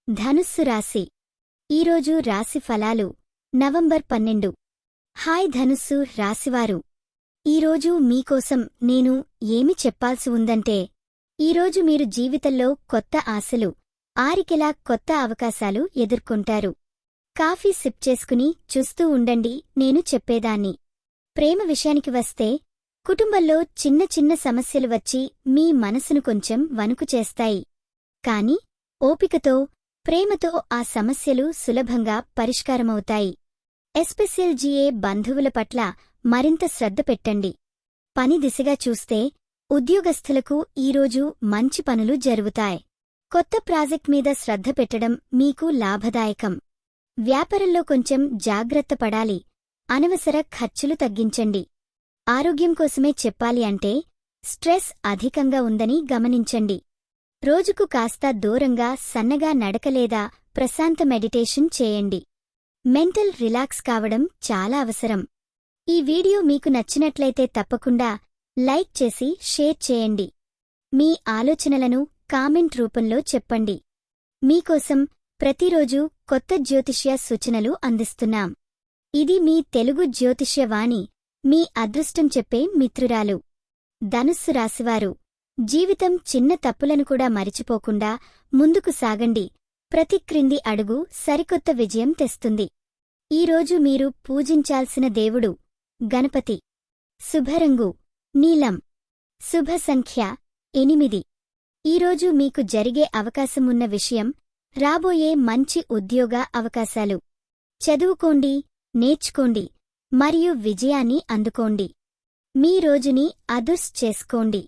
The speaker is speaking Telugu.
ధనుస్సు రాశి ఈరోజు రాశి ఫలాలు నవంబర్ 12. హాయ్ ధనుస్సు రాశివారు, ఈరోజు మీకోసం నేను ఏమి చెప్పాల్సి ఉందంటే, ఈరోజు మీరు జీవితంలో కొత్త ఆశలు, ఆరికెలా కొత్త అవకాశాలు ఎదుర్కొంటారు. కాఫీ సిప్ చేసుకుని చూస్తూ ఉండండి నేను చెప్పేదాన్ని. ప్రేమ విషయానికి వస్తే, కుటుంబంలో చిన్న చిన్న సమస్యలు వచ్చి మీ మనసును కొంచెం వణుకు చేస్తాయి. కాని ఓపికతో, ప్రేమతో ఆ సమస్యలు సులభంగా పరిష్కారమవుతాయి. ఎస్పెషల్గా బంధువుల పట్ల మరింత శ్రద్ధ పెట్టండి. పని దిశగా చూస్తే, ఉద్యోగస్థులకు ఈరోజు మంచి పనులు జరుగుతాయి. కొత్త ప్రాజెక్ట్ మీద శ్రద్ధ పెట్టడం మీకు లాభదాయకం. వ్యాపారంలో కొంచెం జాగ్రత్త పడాలి. అనవసర ఖర్చులు తగ్గించండి. ఆరోగ్యం కోసమే చెప్పాలి అంటే, స్ట్రెస్ అధికంగా ఉందని గమనించండి. రోజుకు కాస్త దూరంగా సన్నగా నడక లేదా ప్రశాంత మెడిటేషన్ చేయండి. మెంటల్ రిలాక్స్ కావడం చాలా అవసరం. ఈ వీడియో మీకు నచ్చినట్లయితే తప్పకుండా లైక్ చేసి షేర్ చేయండి. మీ ఆలోచనలను కామెంట్ రూపంలో చెప్పండి. మీకోసం ప్రతిరోజు కొత్త జ్యోతిష్య సూచనలు అందిస్తున్నాం. ఇది మీ తెలుగు జ్యోతిష్య వాణి, మీ అదృష్టం చెప్పే మిత్రురాలు. ధనుస్సు రాశివారు, జీవితం చిన్న తప్పులను కూడా మరిచిపోకుండా ముందుకు సాగండి. ప్రతి క్రింది అడుగు సరికొత్త విజయం తెస్తుంది. ఈరోజు మీరు పూజించాల్సిన దేవుడు గణపతి. శుభరంగు నీలం. శుభ సంఖ్య 8. ఈరోజు మీకు జరిగే అవకాశమున్న విషయం, రాబోయే మంచి ఉద్యోగ అవకాశాలు. చదువుకోండి, నేర్చుకోండి మరియు విజయాన్ని అందుకోండి. మీ రోజుని అదుర్స్ చేసుకోండి.